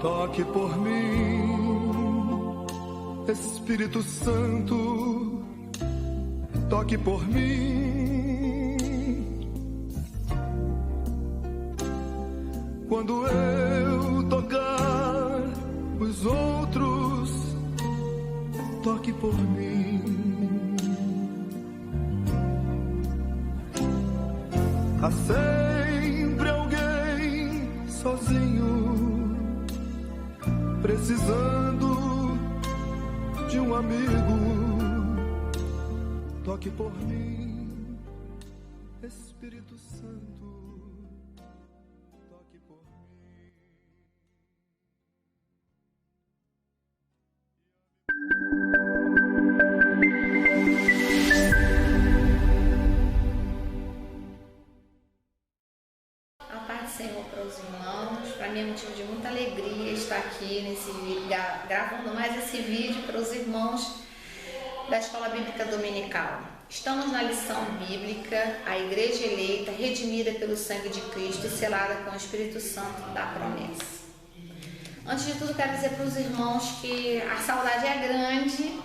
Toque por mim, Espírito Santo, toque por mim. Quando eu tocar os outros, toque por mim. Há sempre alguém sozinho, precisando de um amigo. Toque por mim, Espírito Santo, toque por mim. A paz do Senhor para os irmãos. Para mim é motivo de muita alegria estar aqui nesse vídeo, gravando mais esse vídeo para os irmãos da Escola Bíblica Dominical. Estamos na lição bíblica, a igreja eleita, redimida pelo sangue de Cristo e selada com o Espírito Santo da promessa. Antes de tudo, quero dizer para os irmãos que a saudade é grande,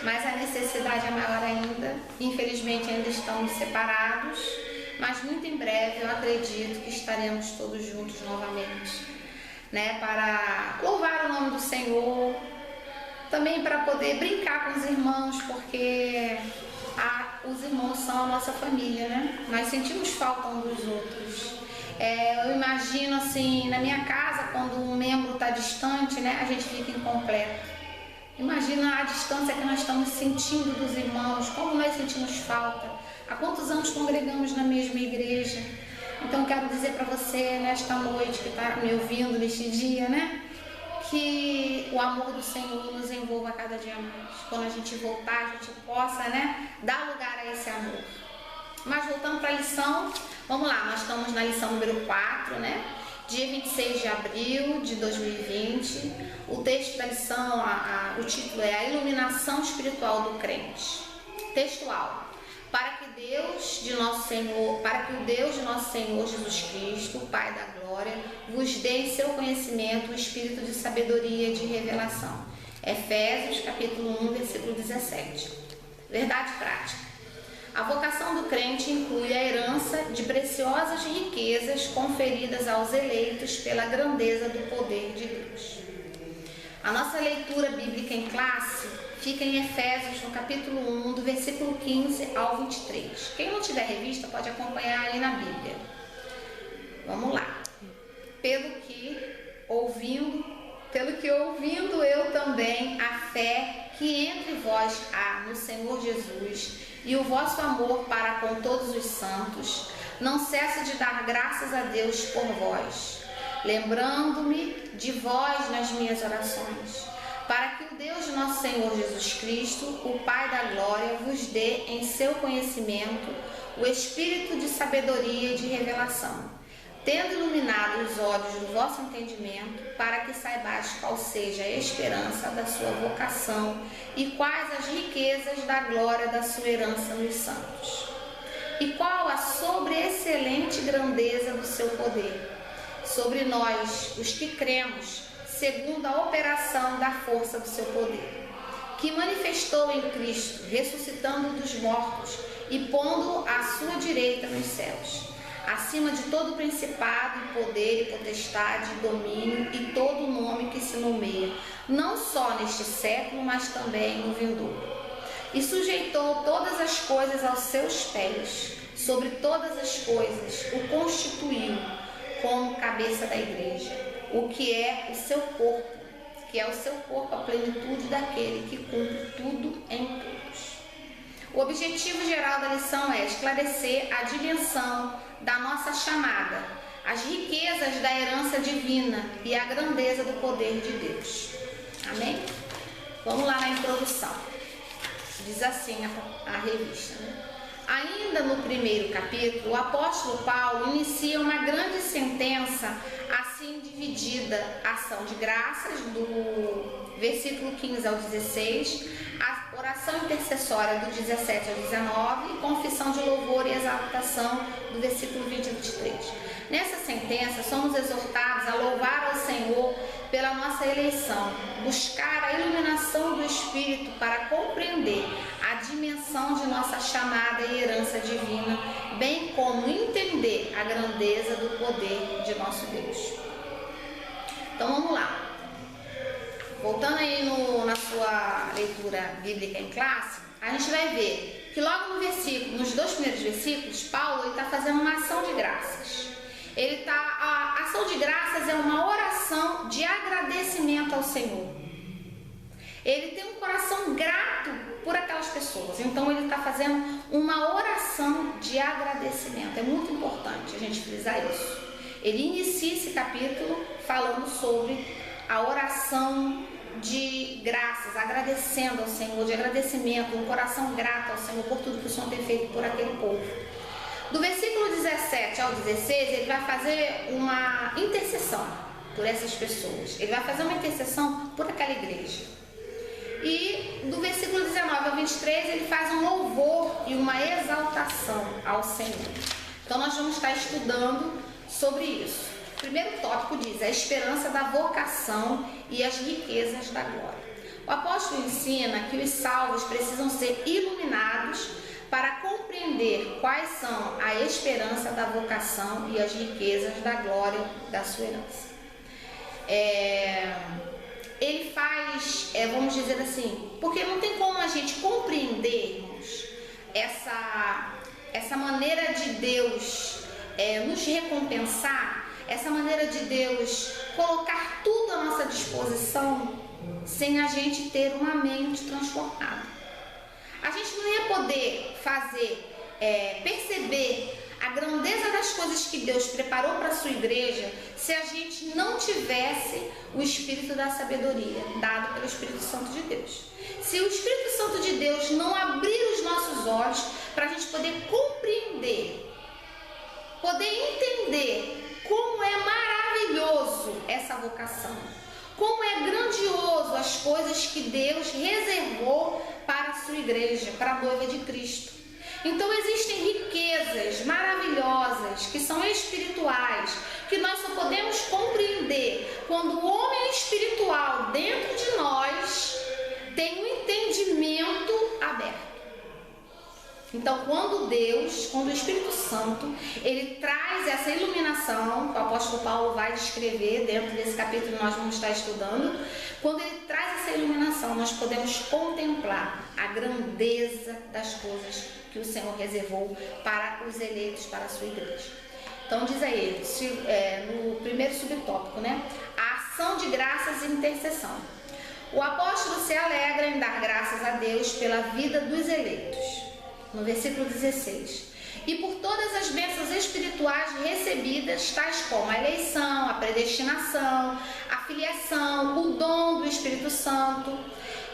mas a necessidade é maior ainda. Infelizmente ainda estamos separados, mas muito em breve eu acredito que estaremos todos juntos novamente, né, para louvar o nome do Senhor, também para poder brincar com os irmãos, porque os irmãos são a nossa família, né? Nós sentimos falta uns dos outros. Eu imagino assim, na minha casa, quando um membro está distante, né, a gente fica incompleto. Imagina a distância que nós estamos sentindo dos irmãos, como nós sentimos falta. Há quantos anos congregamos na mesma igreja? Então quero dizer para você nesta noite que está me ouvindo neste dia, né, que o amor do Senhor nos envolva cada dia mais. Quando a gente voltar, a gente possa, né, dar lugar a esse amor. Mas voltando para a lição, vamos lá, nós estamos na lição número 4, né? Dia 26 de abril de 2020. O texto da lição, o título é A Iluminação Espiritual do Crente. Textual. Para que o Deus de nosso Senhor Jesus Cristo, o Pai da Glória, vos dê em seu conhecimento o espírito de sabedoria e de revelação. Efésios capítulo 1, versículo 17. Verdade prática. A vocação do crente inclui a herança de preciosas riquezas conferidas aos eleitos pela grandeza do poder de Deus. A nossa leitura bíblica em classe fica em Efésios, no capítulo 1, do versículo 15 ao 23. Quem não tiver revista pode acompanhar aí na Bíblia. Vamos lá. Pelo que ouvindo eu também a fé que entre vós há no Senhor Jesus e o vosso amor para com todos os santos, não cesso de dar graças a Deus por vós, lembrando-me de vós nas minhas orações, para que o Deus de nosso Senhor Jesus Cristo, o Pai da Glória, vos dê em seu conhecimento o espírito de sabedoria e de revelação, tendo iluminado os olhos do vosso entendimento, para que saibais qual seja a esperança da sua vocação e quais as riquezas da glória da sua herança nos santos, e qual a sobreexcelente grandeza do seu poder, sobre nós, os que cremos, segundo a operação da força do seu poder, que manifestou em Cristo, ressuscitando dos mortos e pondo à sua direita nos céus, acima de todo principado e poder e potestade, domínio e todo nome que se nomeia, não só neste século, mas também no vindouro. E sujeitou todas as coisas aos seus pés, sobre todas as coisas o constituiu como cabeça da igreja, o que é o seu corpo, a plenitude daquele que cumpre tudo em todos. O objetivo geral da lição é esclarecer a dimensão da nossa chamada, as riquezas da herança divina e a grandeza do poder de Deus. Amém? Vamos lá na introdução. Diz assim a revista, né? Ainda no primeiro capítulo, o apóstolo Paulo inicia uma grande sentença a assim dividida a ação de graças, do versículo 15 ao 16, a oração intercessória do 17 ao 19 e confissão de louvor e exaltação do versículo 20 ao 23. Nessa sentença, somos exortados a louvar ao Senhor pela nossa eleição, buscar a iluminação do Espírito para compreender a dimensão de nossa chamada e herança divina, bem como entender a grandeza do poder de nosso Deus. Então vamos lá. Voltando aí na sua leitura bíblica em classe, a gente vai ver que logo nos 2 primeiros versículos, Paulo está fazendo uma ação de graças. A ação de graças é uma oração de agradecimento ao Senhor. Ele tem um coração grato por aquelas pessoas, então ele está fazendo uma oração de agradecimento. É muito importante a gente frisar isso. Ele inicia esse capítulo falando sobre a oração de graças, agradecendo ao Senhor, de agradecimento, um coração grato ao Senhor por tudo que o Senhor tem feito por aquele povo. Do versículo 17 ao 16, ele vai fazer uma intercessão por essas pessoas. Ele vai fazer uma intercessão por aquela igreja. E do versículo 19 ao 23, ele faz um louvor e uma exaltação ao Senhor. Então nós vamos estar estudando sobre isso. O primeiro tópico diz a esperança da vocação e as riquezas da glória. O apóstolo ensina que os salvos precisam ser iluminados para compreender quais são a esperança da vocação e as riquezas da glória da sua herança. Ele faz, vamos dizer assim, porque não tem como a gente compreendermos essa maneira de Deus nos recompensar, essa maneira de Deus colocar tudo à nossa disposição sem a gente ter uma mente transformada. A gente não ia poder perceber a grandeza das coisas que Deus preparou para a sua igreja se a gente não tivesse o Espírito da sabedoria dado pelo Espírito Santo de Deus. Se o Espírito Santo de Deus não abrir os nossos olhos para a gente poder compreender, poder entender como é maravilhoso essa vocação, como é grandioso as coisas que Deus reservou para a sua igreja, para a noiva de Cristo. Então existem riquezas maravilhosas que são espirituais, que nós só podemos compreender quando o homem espiritual dentro de nós tem um entendimento aberto. Então, quando o Espírito Santo, ele traz essa iluminação, que o apóstolo Paulo vai descrever dentro desse capítulo que nós vamos estar estudando, quando ele traz essa iluminação, nós podemos contemplar a grandeza das coisas que o Senhor reservou para os eleitos, para a sua igreja. Então, diz aí, no primeiro subtópico, a ação de graças e intercessão. O apóstolo se alegra em dar graças a Deus pela vida dos eleitos. No versículo 16, e por todas as bênçãos espirituais recebidas, tais como a eleição, a predestinação, a filiação, o dom do Espírito Santo.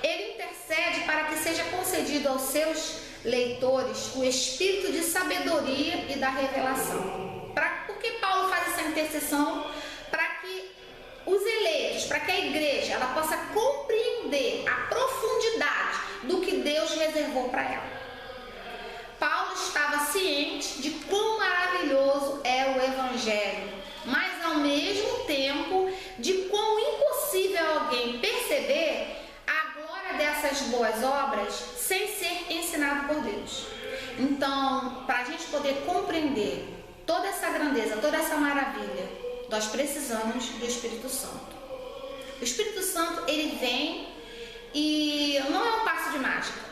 Ele intercede para que seja concedido aos seus leitores o espírito de sabedoria e da revelação. Por que Paulo faz essa intercessão? Para que os eleitos, para que a igreja ela possa compreender a profundidade do que Deus reservou para ela. Paulo estava ciente de quão maravilhoso é o Evangelho, mas ao mesmo tempo de quão impossível é alguém perceber a glória dessas boas obras sem ser ensinado por Deus. Então, para a gente poder compreender toda essa grandeza, toda essa maravilha, nós precisamos do Espírito Santo. O Espírito Santo, ele vem e não é um passe de mágica.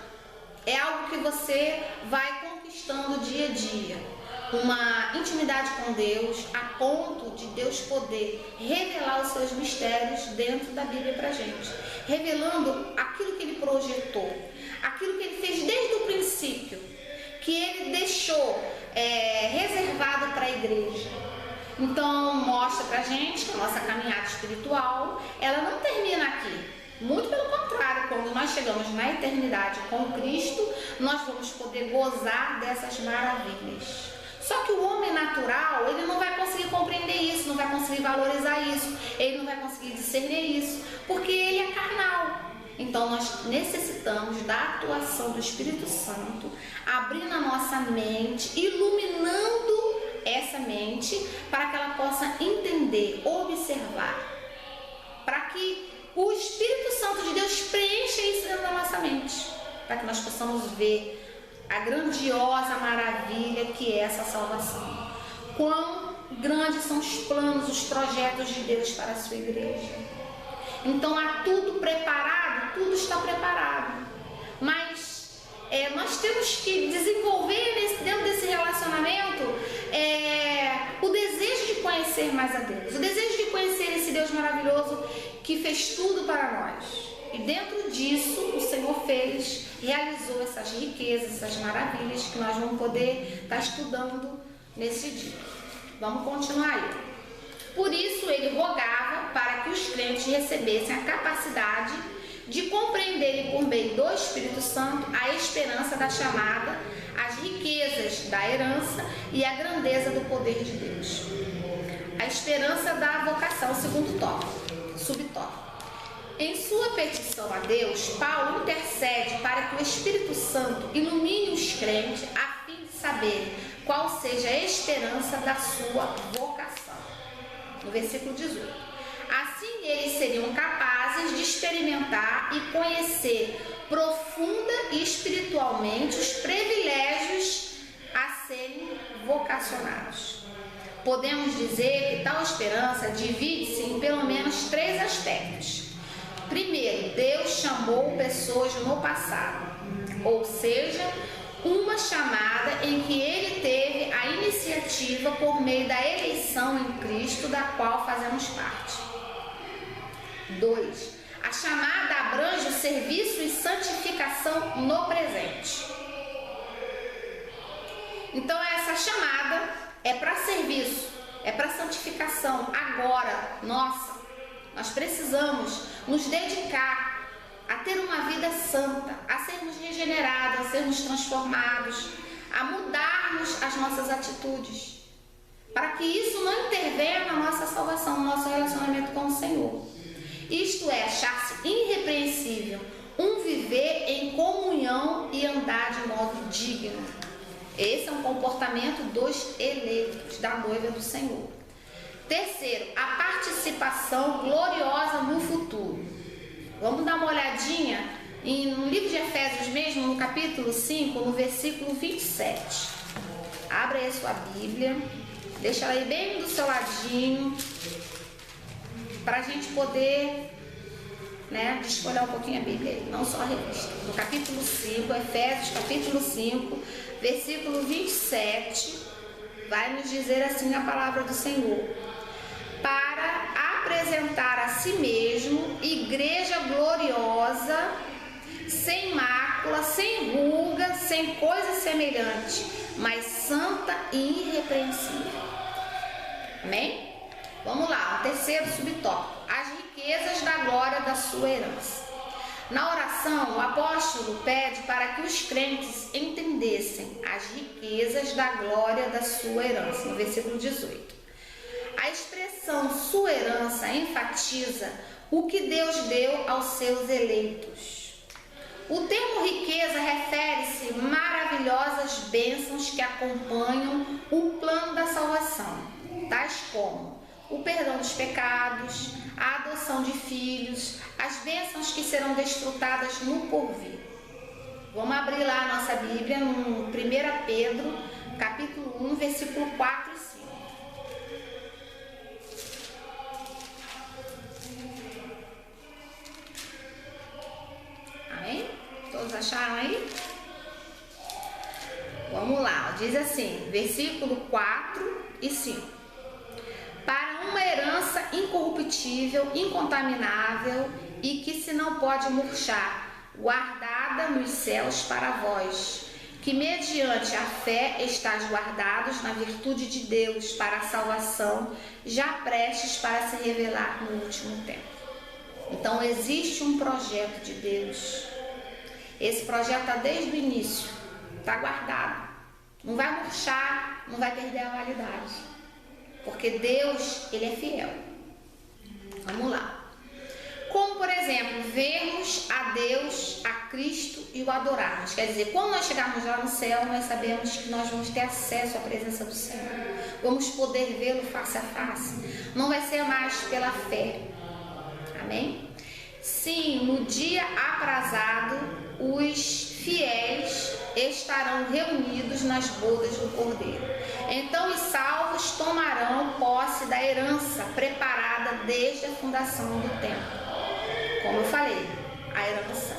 É algo que você vai conquistando dia a dia, uma intimidade com Deus, a ponto de Deus poder revelar os seus mistérios dentro da Bíblia pra gente, revelando aquilo que Ele projetou, aquilo que Ele fez desde o princípio, que Ele deixou reservado para a igreja. Então mostra pra gente que a nossa caminhada espiritual, ela não termina aqui. Muito pelo contrário, quando nós chegamos na eternidade com Cristo, nós vamos poder gozar dessas maravilhas. Só que o homem natural, ele não vai conseguir compreender isso, não vai conseguir conseguir valorizar isso, ele não vai conseguir discernir isso, porque ele é carnal. Então nós necessitamos da atuação do Espírito Santo, abrindo a nossa mente, iluminando essa mente, para que ela possa entender, observar, para que o Espírito Santo de Deus preencha isso dentro da nossa mente, para que nós possamos ver a grandiosa maravilha que é essa salvação. Quão grandes são os planos, os projetos de Deus para a sua igreja. Então há tudo preparado, tudo está preparado. Mas nós temos que desenvolver dentro desse relacionamento o desejo de conhecer mais a Deus, o desejo de conhecer esse Deus maravilhoso que fez tudo para nós. E dentro disso o Senhor realizou essas riquezas, essas maravilhas que nós vamos poder estar estudando nesse dia. Vamos continuar aí. Por isso ele rogava para que os crentes recebessem a capacidade de compreenderem por meio do Espírito Santo a esperança da chamada, as riquezas da herança e a grandeza do poder de Deus. A esperança da vocação, segundo tópico, subtópico. Em sua petição a Deus, Paulo intercede para que o Espírito Santo ilumine os crentes a fim de saber qual seja a esperança da sua vocação. No versículo 18. Assim eles seriam capazes de experimentar e conhecer profunda e espiritualmente os privilégios a serem vocacionados. Podemos dizer que tal esperança divide-se em pelo menos 3 aspectos. Primeiro, Deus chamou pessoas no passado, ou seja, uma chamada em que ele teve a iniciativa por meio da eleição em Cristo, da qual fazemos parte. 2. A chamada abrange o serviço e santificação no presente. Então essa chamada é para serviço, é para santificação. Agora, nós precisamos nos dedicar a ter uma vida santa, a sermos regenerados, a sermos transformados, a mudarmos as nossas atitudes, para que isso não intervenha na nossa salvação, no nosso relacionamento com o Senhor. Isto é, achar-se irrepreensível, um viver em comunhão e andar de modo digno. Esse é um comportamento dos eleitos, da noiva do Senhor. Terceiro, a participação gloriosa no futuro. Vamos dar uma olhadinha no livro de Efésios mesmo, no capítulo 5, no versículo 27. Abra aí a sua Bíblia, deixa ela aí bem do seu ladinho, para a gente poder desfolhar um pouquinho a Bíblia aí, não só a revista. No capítulo 5, Efésios capítulo 5, versículo 27, vai nos dizer assim a palavra do Senhor: para apresentar a si mesmo igreja gloriosa, sem mácula, sem ruga, sem coisa semelhante, mas santa e irrepreensível. Amém? Vamos lá, o terceiro subtópico: as riquezas da glória da sua herança. Na oração, o apóstolo pede para que os crentes entendessem as riquezas da glória da sua herança, no versículo 18. A expressão sua herança enfatiza o que Deus deu aos seus eleitos. O termo riqueza refere-se a maravilhosas bênçãos que acompanham o plano da salvação, tais como o perdão dos pecados, a adoção de filhos, as bênçãos que serão desfrutadas no porvir. Vamos abrir lá a nossa Bíblia no 1 Pedro, capítulo 1, versículo 4 e 5. Amém? Todos acharam aí? Vamos lá, diz assim, versículo 4 e 5. Para uma herança incorruptível, incontaminável e que se não pode murchar, guardada nos céus para vós, que mediante a fé estáis guardados na virtude de Deus para a salvação, já prestes para se revelar no último tempo. Então existe um projeto de Deus. Esse projeto está desde o início, está guardado. Não vai murchar, não vai perder a validade. porque Deus, Ele é fiel. Vamos lá. Como, por exemplo, vermos a Deus, a Cristo e o adorarmos. Quer dizer, quando nós chegarmos lá no céu, nós sabemos que nós vamos ter acesso à presença do Senhor. Vamos poder vê-lo face a face. Não vai ser mais pela fé. Amém? Sim, no dia aprazado, os fiéis estarão reunidos nas bodas do Cordeiro. Então os salvos tomarão posse da herança preparada desde a fundação do templo. Como eu falei, a herança,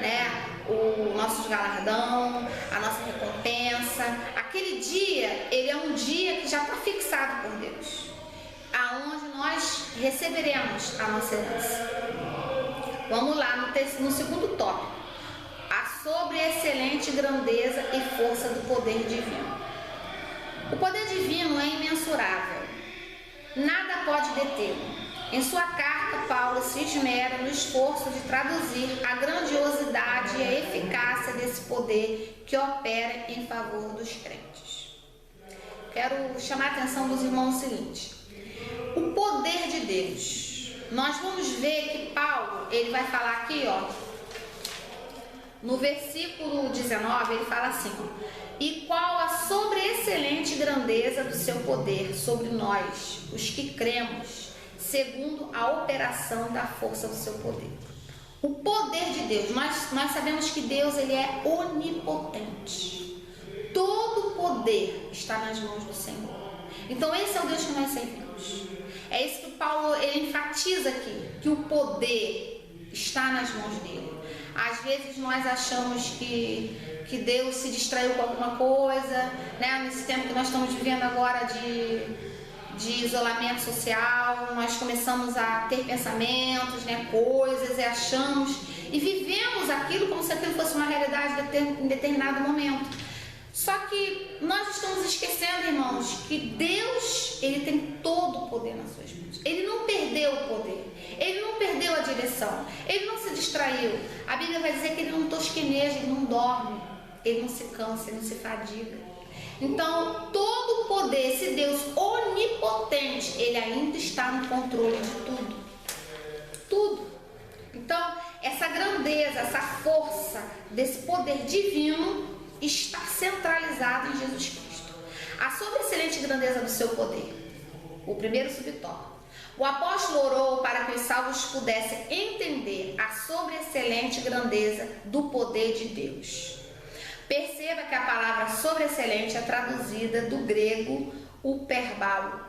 né? O nosso galardão, a nossa recompensa. Aquele dia, ele é um dia que já está fixado por Deus, aonde nós receberemos a nossa herança. Vamos lá no segundo tópico. A sobreexcelente grandeza e força do poder divino. O poder divino é imensurável. Nada pode detê-lo. Em sua carta, Paulo se esmera no esforço de traduzir a grandiosidade e a eficácia desse poder que opera em favor dos crentes. Quero chamar a atenção dos irmãos o seguinte: o poder de Deus. Nós vamos ver que Paulo, ele vai falar aqui, ó, no versículo 19, ele fala assim: e qual a sobreexcelente grandeza do seu poder sobre nós, os que cremos, segundo a operação da força do seu poder. O poder de Deus, nós sabemos que Deus, ele é onipotente. Todo poder está nas mãos do Senhor. Então esse é o Deus que nós servimos. É isso que Paulo, ele enfatiza aqui, que o poder está nas mãos dele. Às vezes nós achamos que Deus se distraiu com alguma coisa, né? Nesse tempo que nós estamos vivendo agora de isolamento social, nós começamos a ter pensamentos, né, coisas, e achamos e vivemos aquilo como se aquilo fosse uma realidade em determinado momento. Só que nós estamos esquecendo, irmãos, que Deus, ele tem todo o poder nas suas mãos. Ele não perdeu o poder, ele não perdeu a direção, ele não se distraiu. A Bíblia vai dizer que ele não tosqueneja, ele não dorme, ele não se cansa, ele não se fadiga. Então, todo o poder, esse Deus onipotente, ele ainda está no controle de tudo. Tudo. Então, essa grandeza, essa força desse poder divino está centralizada em Jesus Cristo. A sobreexcelente grandeza do seu poder. O primeiro subtópico. O apóstolo orou para que os salvos pudessem entender a sobreexcelente grandeza do poder de Deus. Perceba que a palavra sobreexcelente é traduzida do grego uperbalo,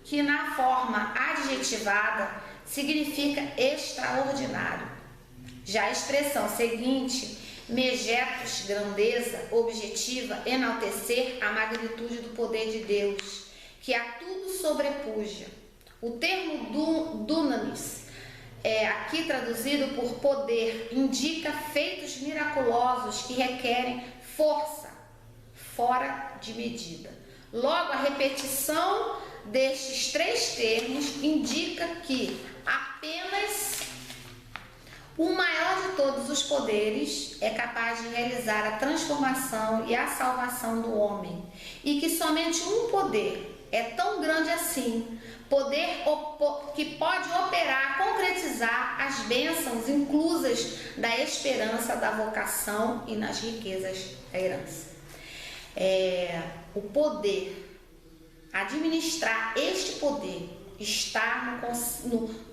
que na forma adjetivada significa extraordinário. Já a expressão seguinte, megetos, grandeza, objetiva, enaltecer a magnitude do poder de Deus, que a tudo sobrepuja. O termo dunamis, aqui traduzido por poder, indica feitos miraculosos que requerem força, fora de medida. Logo, a repetição destes três termos indica que apenas o maior de todos os poderes é capaz de realizar a transformação e a salvação do homem, e que somente um poder é tão grande assim, poder que pode operar, concretizar as bênçãos inclusas da esperança, da vocação e nas riquezas da herança. O poder, administrar este poder, está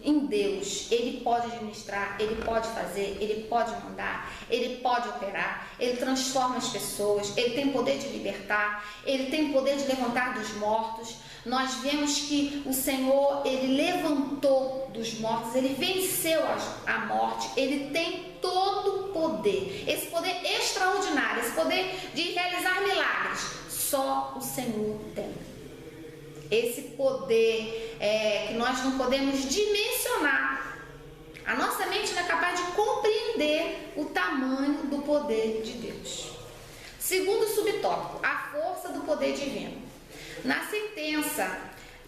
em Deus. Ele pode administrar, ele pode fazer, ele pode mandar, ele pode operar, ele transforma as pessoas, ele tem poder de libertar, ele tem poder de levantar dos mortos. Nós vemos que o Senhor, ele levantou dos mortos, ele venceu a morte, ele tem todo o poder, esse poder extraordinário, esse poder de realizar milagres, só o Senhor tem. Esse poder que nós não podemos dimensionar. A nossa mente não é capaz de compreender o tamanho do poder de Deus. Segundo subtópico, a força do poder divino. Na sentença,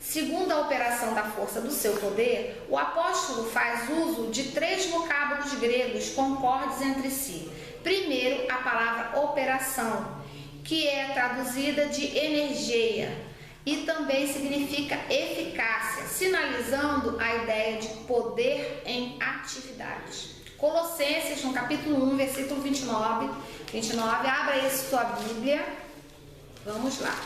segundo a operação da força do seu poder, o apóstolo faz uso de três vocábulos gregos concordes entre si. Primeiro, a palavra operação, que é traduzida de energia. e também significa eficácia, sinalizando a ideia de poder em atividade. Colossenses, no capítulo 1, versículo 29, abra aí sua Bíblia, vamos lá.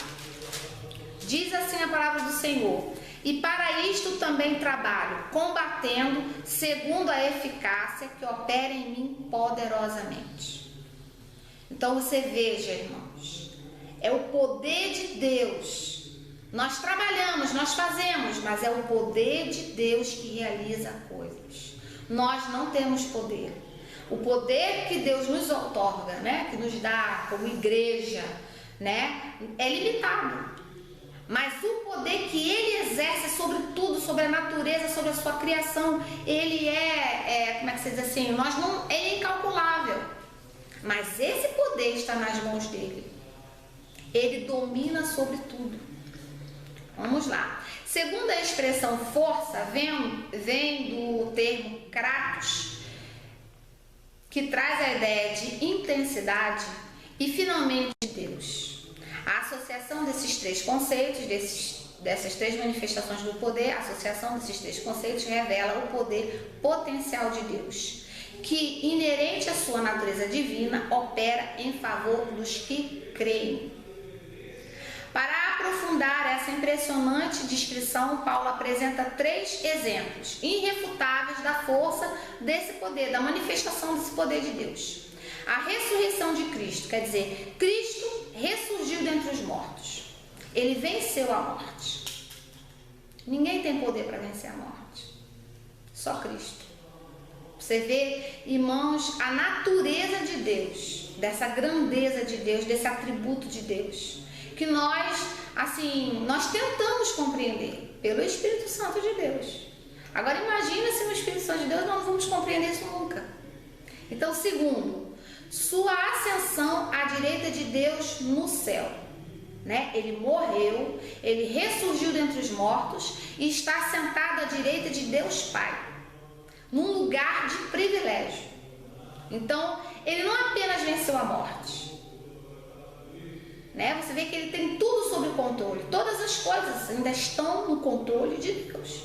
Diz assim a palavra do Senhor: e para isto também trabalho, combatendo segundo a eficácia que opera em mim poderosamente. Então você veja, irmãos, é o poder de Deus. Nós trabalhamos, nós fazemos, mas é o poder de Deus que realiza coisas. Nós não temos poder. O poder que Deus nos outorga, né, que nos dá como igreja, né, é limitado. Mas o poder que Ele exerce sobre tudo, sobre a natureza, sobre a sua criação, Ele como é que se diz assim, é incalculável. Mas esse poder está nas mãos dEle. Ele domina sobre tudo. Vamos lá. Segundo a expressão força, vem do termo kratos, que traz a ideia de intensidade e finalmente de Deus. A associação desses três conceitos, dessas três manifestações do poder, a associação desses três conceitos revela o poder potencial de Deus, que, inerente à sua natureza divina, opera em favor dos que creem. Para aprofundar essa impressionante descrição, Paulo apresenta três exemplos irrefutáveis da força desse poder, da manifestação desse poder de Deus. A ressurreição de Cristo, quer dizer, Cristo ressurgiu dentre os mortos. Ele venceu a morte. Ninguém tem poder para vencer a morte. Só Cristo. Você vê, irmãos, a natureza de Deus, dessa grandeza de Deus, desse atributo de Deus, que nós tentamos compreender pelo Espírito Santo de Deus. Agora imagina se no Espírito Santo de Deus nós não vamos compreender isso nunca. Então, segundo, sua ascensão à direita de Deus no céu, né? Ele morreu, ele ressurgiu dentre os mortos e está sentado à direita de Deus Pai, num lugar de privilégio. Então, ele não apenas venceu a morte, né? Você vê que ele tem tudo sob controle, todas as coisas ainda estão no controle de Deus.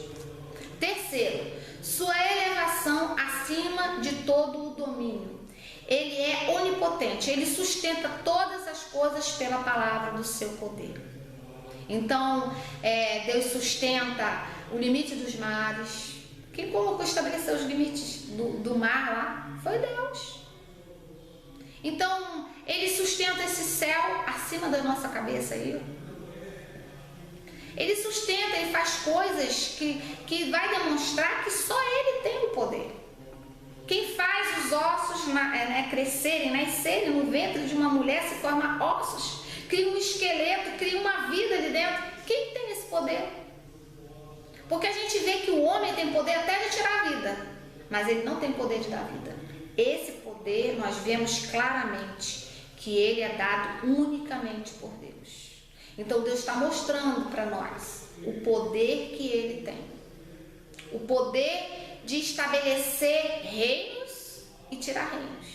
Terceiro, sua elevação acima de todo o domínio. Ele é onipotente, ele sustenta todas as coisas pela palavra do seu poder. Então, Deus sustenta o limite dos mares. Quem estabeleceu os limites do mar lá foi Deus. Então, ele sustenta esse céu acima da nossa cabeça aí. Ele sustenta e faz coisas que vai demonstrar que só ele tem o poder. Quem faz os ossos crescerem, nascerem no ventre de uma mulher, se forma ossos, cria um esqueleto, cria uma vida ali dentro. Quem tem esse poder? Porque a gente vê que o homem tem poder até de tirar a vida, mas ele não tem poder de dar vida. Esse poder nós vemos claramente que ele é dado unicamente por Deus. Então Deus está mostrando para nós o poder que ele tem. O poder de estabelecer reinos e tirar reinos.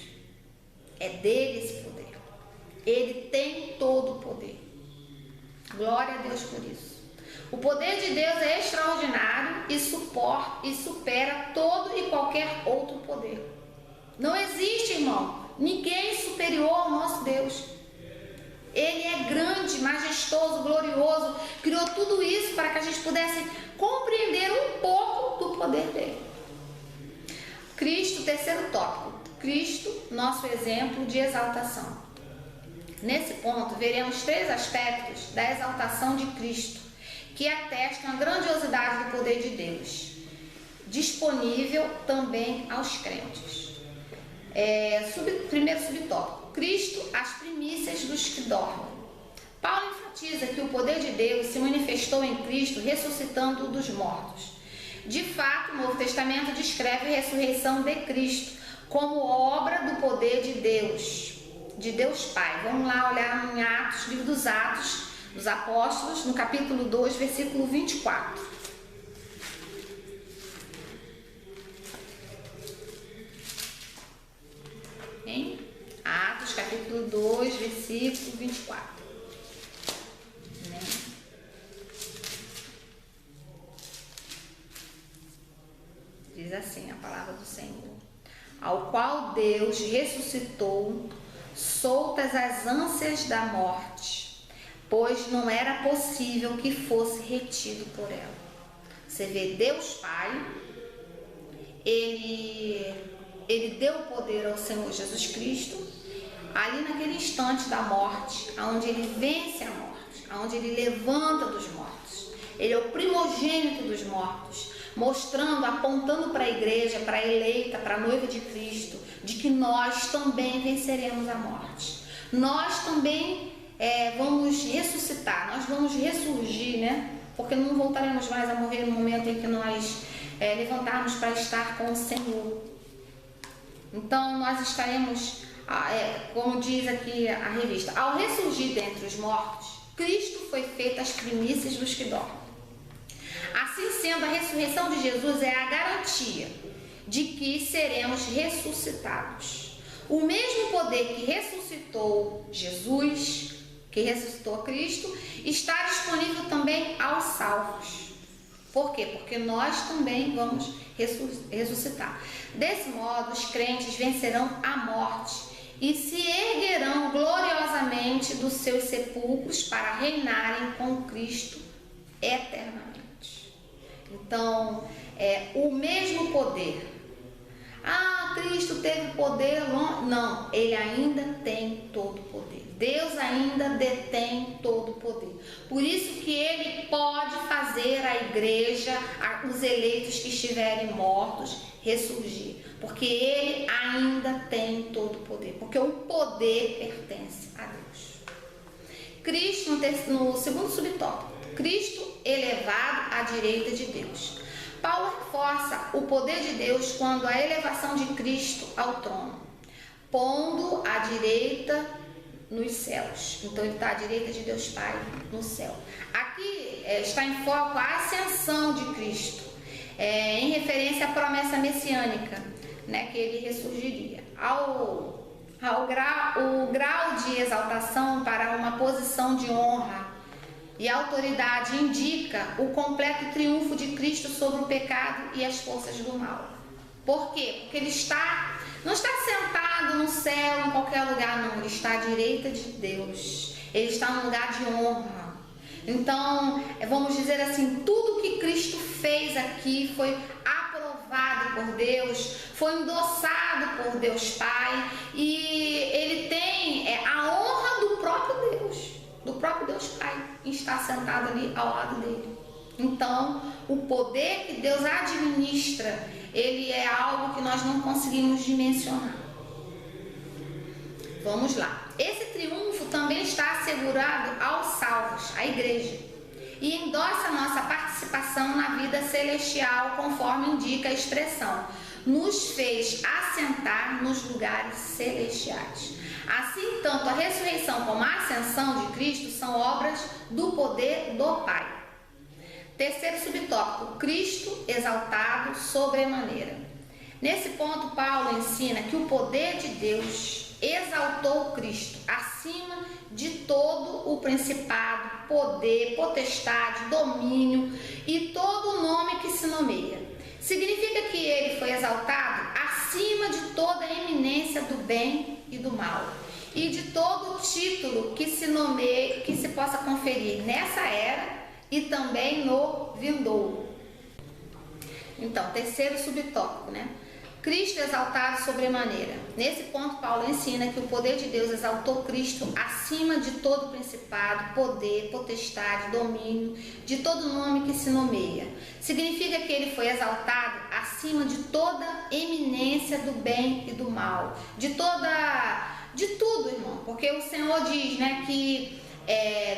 É dele esse poder. Ele tem todo o poder. Glória a Deus por isso. O poder de Deus é extraordinário e supera todo e qualquer outro poder. Não existe, irmão, ninguém superior ao nosso Deus. Ele é grande, majestoso, glorioso, criou tudo isso para que a gente pudesse compreender um pouco do poder dele. Cristo, terceiro tópico, Cristo, nosso exemplo de exaltação. Nesse ponto, veremos três aspectos da exaltação de Cristo, que atestam a grandiosidade do poder de Deus, disponível também aos crentes. Primeiro subtópico, Cristo, as primícias dos que dormem. Paulo enfatiza que o poder de Deus se manifestou em Cristo ressuscitando dos mortos. De fato, o Novo Testamento descreve a ressurreição de Cristo como obra do poder de Deus Pai. Vamos lá olhar em Atos, livro dos Atos dos Apóstolos, no capítulo 2, versículo 24. Em Atos, capítulo 2, versículo 24. Diz assim a palavra do Senhor: ao qual Deus ressuscitou, soltas as ânsias da morte, pois não era possível que fosse retido por ela. Você vê, Deus Pai, ele deu poder ao Senhor Jesus Cristo, ali naquele instante da morte, onde ele vence a morte, onde ele levanta dos mortos. Ele é o primogênito dos mortos, mostrando, apontando para a igreja, para a eleita, para a noiva de Cristo, de que nós também venceremos a morte. Nós também vamos ressuscitar, nós vamos ressurgir, né? Porque não voltaremos mais a morrer no momento em que nós levantarmos para estar com o Senhor. Então nós estaremos, como diz aqui a revista, ao ressurgir dentre os mortos, Cristo foi feito as primícias dos que dormem. Assim sendo, a ressurreição de Jesus é a garantia de que seremos ressuscitados. O mesmo poder que ressuscitou Jesus, que ressuscitou Cristo, está disponível também aos salvos. Por quê? Porque nós também vamos ressuscitar. Desse modo, os crentes vencerão a morte e se erguerão gloriosamente dos seus sepulcros para reinarem com Cristo eternamente. Então, o mesmo poder. Cristo teve poder? Não, ele ainda tem todo o poder. Deus ainda detém todo o poder. Por isso que ele pode fazer a igreja, os eleitos que estiverem mortos, ressurgir. Porque ele ainda tem todo o poder. Porque o poder pertence a Deus. Cristo, no segundo subtópico, Cristo elevado à direita de Deus. Paulo reforça o poder de Deus quando a elevação de Cristo ao trono, pondo à direita nos céus. Então ele está à direita de Deus Pai no céu. Aqui está em foco a ascensão de Cristo, em referência à promessa messiânica, né, que ele ressurgiria. O grau de exaltação para uma posição de honra e autoridade indica o completo triunfo de Cristo sobre o pecado e as forças do mal. Por quê? Porque ele não está sentado no céu em qualquer lugar, não. Ele está à direita de Deus. Ele está num lugar de honra. Então, vamos dizer assim, tudo que Cristo fez aqui foi aprovado por Deus, foi endossado por Deus Pai, e ele tem a honra do próprio Deus Pai, está sentado ali ao lado dele. Então, o poder que Deus administra, ele é algo que nós não conseguimos dimensionar. Vamos lá. Esse triunfo também está assegurado aos salvos, à igreja, e endossa nossa participação na vida celestial, conforme indica a expressão: nos fez assentar nos lugares celestiais. Assim, tanto a ressurreição como a ascensão de Cristo são obras do poder do Pai. Terceiro subtópico, Cristo exaltado sobremaneira. Nesse ponto, Paulo ensina que o poder de Deus exaltou Cristo acima de todo o principado, poder, potestade, domínio e todo nome que se nomeia. Significa que ele foi exaltado acima de toda a eminência do bem e do mal, e de todo título que se nomeie, que se possa conferir nessa era e também no vindouro. Então, terceiro subtópico, né? Cristo exaltado sobremaneira. Nesse ponto, Paulo ensina que o poder de Deus exaltou Cristo acima de todo principado, poder, potestade, domínio, de todo nome que se nomeia. Significa que ele foi exaltado acima de toda eminência do bem e do mal, de tudo, irmão, porque o Senhor diz, né, que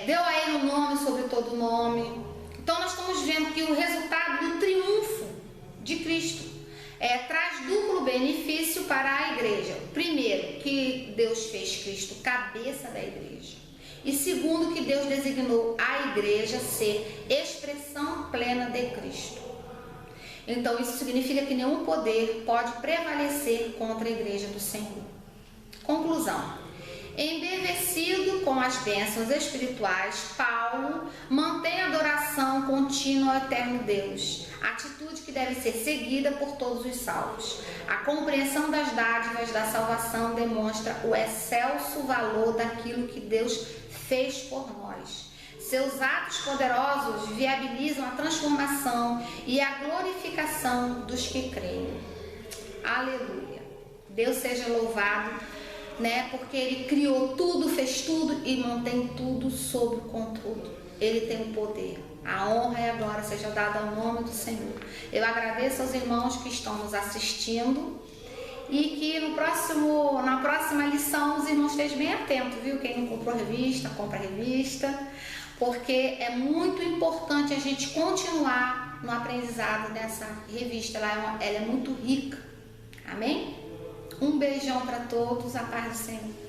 deu a ele um nome sobre todo nome. Então nós estamos vendo que o resultado do triunfo de Cristo traz duplo benefício para a igreja. Primeiro, que Deus fez Cristo cabeça da igreja, e segundo, que Deus designou a igreja ser expressão plena de Cristo. Então isso significa que nenhum poder pode prevalecer contra a igreja do Senhor. Conclusão: embevecido com as bênçãos espirituais, Paulo Paulo mantém a adoração contínua ao eterno Deus, atitude que deve ser seguida por todos os salvos. A compreensão das dádivas da salvação demonstra o excelso valor daquilo que Deus fez por nós. Seus atos poderosos viabilizam a transformação e a glorificação dos que creem. Aleluia! Deus seja louvado, porque Ele criou tudo, fez tudo e mantém tudo sob controle. Ele tem o poder. A honra e a glória seja dada ao nome do Senhor. Eu agradeço aos irmãos que estão nos assistindo e que na próxima lição os irmãos estejam bem atentos, viu? Quem não comprou revista, compra a revista, porque é muito importante a gente continuar no aprendizado dessa revista. Ela é muito rica. Amém? Um beijão para todos, a paz do Senhor.